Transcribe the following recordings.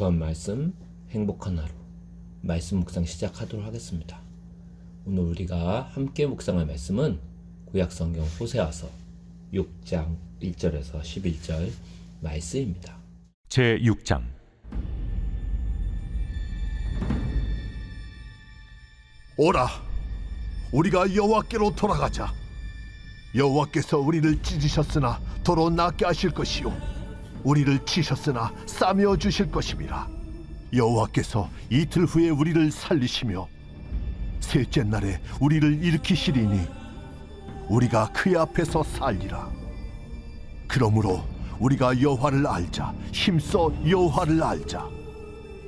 구한 말씀, 행복한 하루, 말씀 묵상 시작하도록 하겠습니다. 오늘 우리가 함께 묵상할 말씀은 구약성경 호세아서 6장 1절에서 11절 말씀입니다. 제6장. 오라, 우리가 여호와께로 돌아가자. 여호와께서 우리를 찢으셨으나 도로 낫게 하실 것이요, 우리를 치셨으나 싸매어 주실 것임이라. 여호와께서 이틀 후에 우리를 살리시며 셋째 날에 우리를 일으키시리니 우리가 그의 앞에서 살리라. 그러므로 우리가 여호와를 알자, 힘써 여호와를 알자.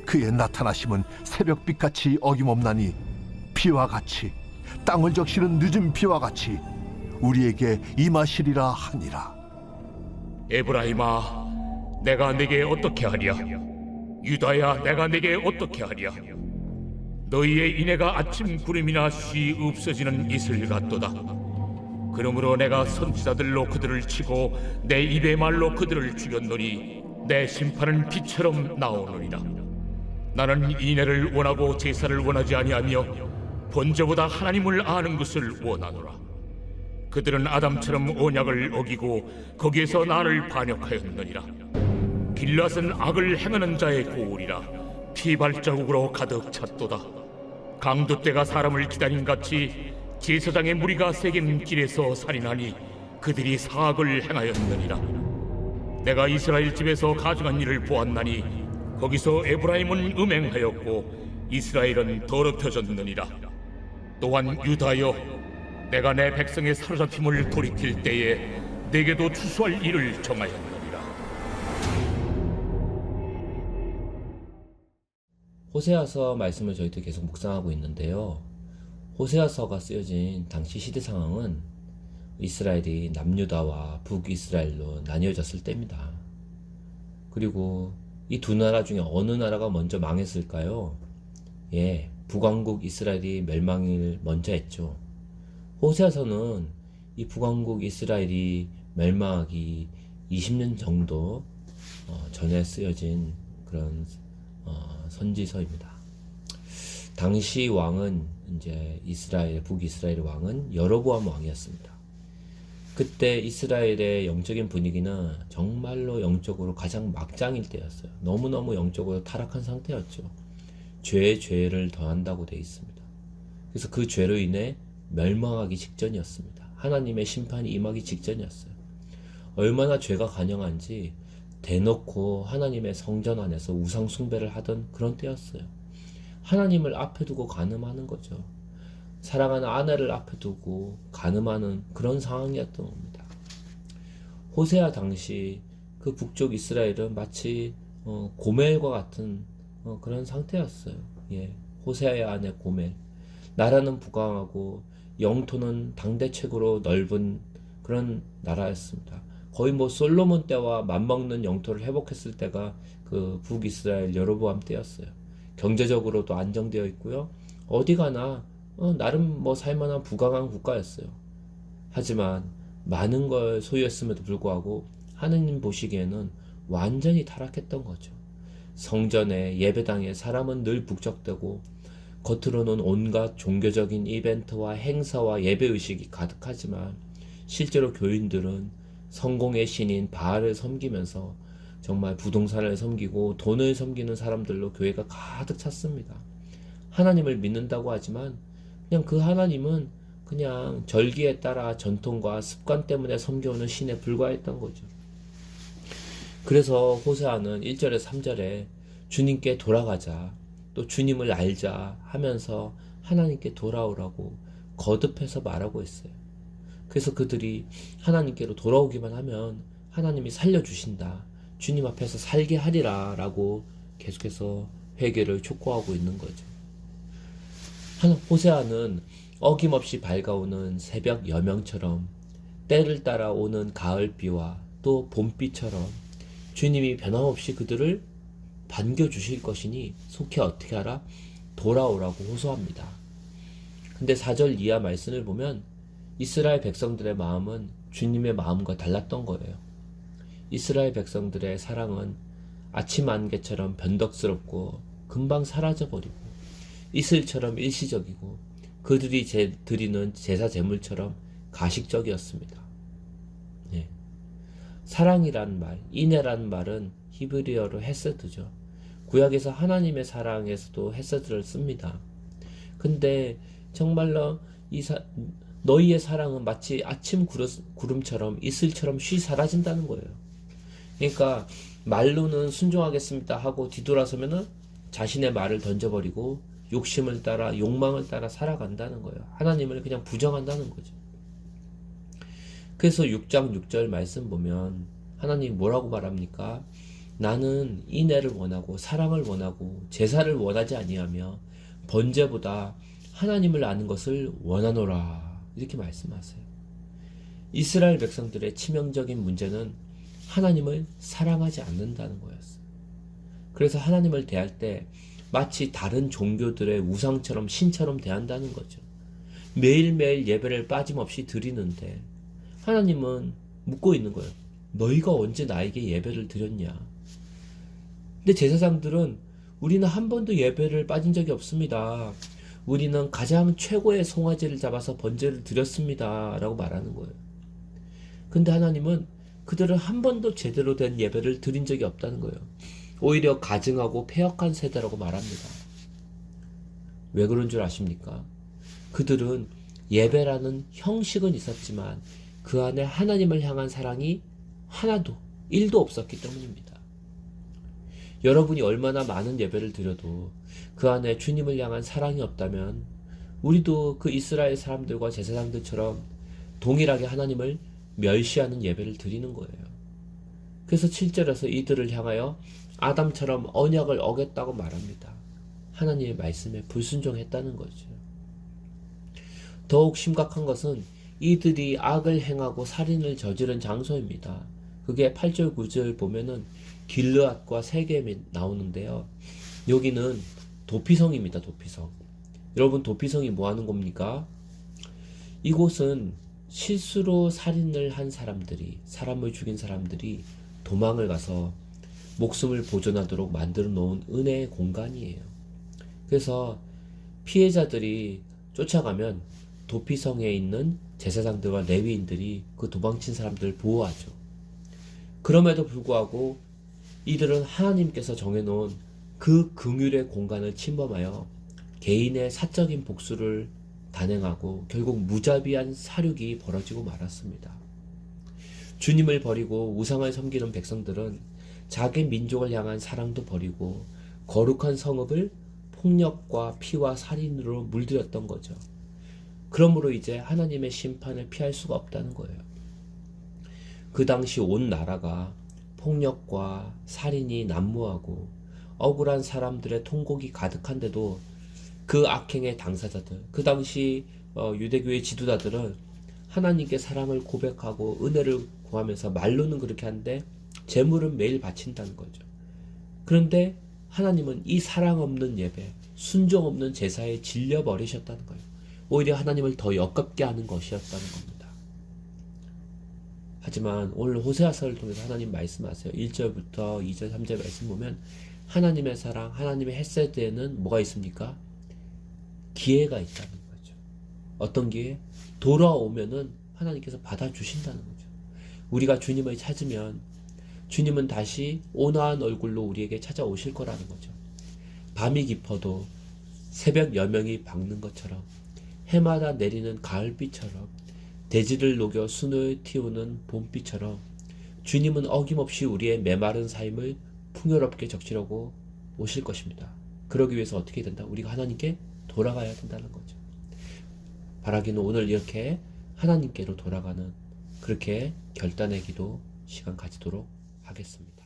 그의 나타나심은 새벽빛같이 어김없나니 비와 같이, 땅을 적시는 늦은 비와 같이 우리에게 임하시리라 하니라. 에브라임아, 내가 내게 어떻게 하랴? 유다야, 내가 내게 어떻게 하랴? 너희의 인애가 아침 구름이나 쉬 없어지는 이슬 같도다. 그러므로 내가 선지자들로 그들을 치고 내 입의 말로 그들을 죽였노니 내 심판은 비처럼 나오느니라. 나는 인애를 원하고 제사를 원하지 아니하며 번제보다 하나님을 아는 것을 원하노라. 그들은 아담처럼 언약을 어기고 거기에서 나를 반역하였느니라. 길앗은 악을 행하는 자의 고울이라 피 발자국으로 가득 찼도다. 강도떼가 사람을 기다린 같이 제사장의 무리가 세겜 길에서 살인하니 그들이 사악을 행하였느니라. 내가 이스라엘 집에서 가증한 일을 보았나니 거기서 에브라임은 음행하였고 이스라엘은 더럽혀졌느니라. 또한 유다여, 내가 내 백성의 사로잡힘을 돌이킬 때에 내게도 추수할 일을 정하였느니라. 호세아서 말씀을 저희들 계속 묵상하고 있는데요. 호세아서가 쓰여진 당시 시대 상황은 이스라엘이 남유다와 북이스라엘로 나뉘어졌을 때입니다. 그리고 이 두 나라 중에 어느 나라가 먼저 망했을까요? 북왕국 이스라엘이 멸망을 먼저 했죠. 호세아서는 이 북왕국 이스라엘이 멸망하기 20년 정도 전에 쓰여진 그런 선지서입니다. 당시 왕은 이제 북이스라엘 왕은 여로보암 왕이었습니다. 그때 이스라엘의 영적인 분위기는 정말로 영적으로 가장 막장일 때였어요. 너무너무 영적으로 타락한 상태였죠. 죄에 죄를 더한다고 되어 있습니다. 그래서 그 죄로 인해 멸망하기 직전이었습니다. 하나님의 심판이 임하기 직전이었어요. 얼마나 죄가 간영한지 대놓고 하나님의 성전 안에서 우상 숭배를 하던 그런 때였어요. 하나님을 앞에 두고 간음하는 거죠. 사랑하는 아내를 앞에 두고 간음하는 그런 상황이었던 겁니다. 호세아 당시 그 북쪽 이스라엘은 마치 고멜과 같은 그런 상태였어요. 호세아의 아내 고멜. 나라는 부강하고 영토는 당대 최고로 넓은 그런 나라였습니다. 거의 솔로몬 때와 맞먹는 영토를 회복했을 때가 그 북이스라엘 여로보암 때였어요. 경제적으로도 안정되어 있고요. 어디 가나 나름 살만한 부강한 국가였어요. 하지만 많은 걸 소유했음에도 불구하고 하느님 보시기에는 완전히 타락했던 거죠. 성전에 예배당에 사람은 늘 북적대고 겉으로는 온갖 종교적인 이벤트와 행사와 예배의식이 가득하지만 실제로 교인들은 성공의 신인 바알을 섬기면서 정말 부동산을 섬기고 돈을 섬기는 사람들로 교회가 가득 찼습니다. 하나님을 믿는다고 하지만 그냥 그 하나님은 그냥 절기에 따라 전통과 습관 때문에 섬겨오는 신에 불과했던 거죠. 그래서 호세아는 1절에 3절에 주님께 돌아가자, 또 주님을 알자 하면서 하나님께 돌아오라고 거듭해서 말하고 있어요. 그래서 그들이 하나님께로 돌아오기만 하면 하나님이 살려주신다, 주님 앞에서 살게 하리라 라고 계속해서 회개를 촉구하고 있는 거죠. 호세아는 어김없이 밝아오는 새벽 여명처럼 때를 따라 오는 가을비와 또 봄비처럼 주님이 변함없이 그들을 반겨주실 것이니 속히 어떻게 하라? 돌아오라고 호소합니다. 근데 4절 이하 말씀을 보면 이스라엘 백성들의 마음은 주님의 마음과 달랐던 거예요. 이스라엘 백성들의 사랑은 아침 안개처럼 변덕스럽고 금방 사라져버리고 이슬처럼 일시적이고 그들이 드리는 제사 제물처럼 가식적이었습니다. 예. 사랑이란 말, 인애란 말은 히브리어로 헤세드죠. 구약에서 하나님의 사랑에서도 헤세드를 씁니다. 근데 정말로 너희의 사랑은 마치 아침 구름처럼 이슬처럼 쉬 사라진다는 거예요. 그러니까 말로는 순종하겠습니다 하고 뒤돌아서면은 자신의 말을 던져버리고 욕심을 따라 욕망을 따라 살아간다는 거예요. 하나님을 그냥 부정한다는 거죠. 그래서 6장 6절 말씀 보면 하나님 뭐라고 말합니까? 나는 인애를 원하고 사랑을 원하고 제사를 원하지 아니하며 번제보다 하나님을 아는 것을 원하노라, 이렇게 말씀하세요. 이스라엘 백성들의 치명적인 문제는 하나님을 사랑하지 않는다는 거였어요. 그래서 하나님을 대할 때 마치 다른 종교들의 우상처럼 신처럼 대한다는 거죠. 매일매일 예배를 빠짐없이 드리는데 하나님은 묻고 있는 거예요. 너희가 언제 나에게 예배를 드렸냐? 근데 제사장들은 우리는 한 번도 예배를 빠진 적이 없습니다. 우리는 가장 최고의 송아지를 잡아서 번제를 드렸습니다 라고 말하는 거예요. 근데 하나님은 그들은 한 번도 제대로 된 예배를 드린 적이 없다는 거예요. 오히려 가증하고 패역한 세대라고 말합니다. 왜 그런 줄 아십니까? 그들은 예배라는 형식은 있었지만 그 안에 하나님을 향한 사랑이 하나도 1도 없었기 때문입니다. 여러분이 얼마나 많은 예배를 드려도 그 안에 주님을 향한 사랑이 없다면 우리도 그 이스라엘 사람들과 제사장들처럼 동일하게 하나님을 멸시하는 예배를 드리는 거예요. 그래서 7절에서 이들을 향하여 아담처럼 언약을 어겼다고 말합니다. 하나님의 말씀에 불순종했다는 거죠. 더욱 심각한 것은 이들이 악을 행하고 살인을 저지른 장소입니다. 그게 8절 9절 보면은 길르앗과 세겜이 나오는데요. 여기는 도피성입니다. 도피성. 여러분, 도피성이 뭐 하는 겁니까? 이곳은 실수로 살인을 한 사람들이, 사람을 죽인 사람들이 도망을 가서 목숨을 보존하도록 만들어 놓은 은혜의 공간이에요. 그래서 피해자들이 쫓아가면 도피성에 있는 제사장들과 레위인들이 그 도망친 사람들을 보호하죠. 그럼에도 불구하고 이들은 하나님께서 정해놓은 그 긍휼의 공간을 침범하여 개인의 사적인 복수를 단행하고 결국 무자비한 사륙이 벌어지고 말았습니다. 주님을 버리고 우상을 섬기는 백성들은 자기 민족을 향한 사랑도 버리고 거룩한 성읍을 폭력과 피와 살인으로 물들였던 거죠. 그러므로 이제 하나님의 심판을 피할 수가 없다는 거예요. 그 당시 온 나라가 폭력과 살인이 난무하고 억울한 사람들의 통곡이 가득한데도 그 악행의 당사자들, 그 당시 유대교의 지도자들은 하나님께 사랑을 고백하고 은혜를 구하면서 말로는 그렇게 하는데 제물은 매일 바친다는 거죠. 그런데 하나님은 이 사랑 없는 예배, 순종 없는 제사에 질려버리셨다는 거예요. 오히려 하나님을 더 역겹게 하는 것이었다는 겁니다. 하지만 오늘 호세아서를 통해서 하나님 말씀하세요. 1절부터 2절, 3절 말씀 보면 하나님의 사랑, 하나님의 헤세드에는 뭐가 있습니까? 기회가 있다는 거죠. 어떤 기회? 돌아오면은 하나님께서 받아주신다는 거죠. 우리가 주님을 찾으면 주님은 다시 온화한 얼굴로 우리에게 찾아오실 거라는 거죠. 밤이 깊어도 새벽 여명이 밝는 것처럼 해마다 내리는 가을비처럼 대지를 녹여 순을 틔우는 봄비처럼 주님은 어김없이 우리의 메마른 삶을 풍요롭게 적시려고 오실 것입니다. 그러기 위해서 어떻게 된다? 우리가 하나님께 돌아가야 된다는 거죠. 바라기는 오늘 이렇게 하나님께로 돌아가는 그렇게 결단의 기도 시간 가지도록 하겠습니다.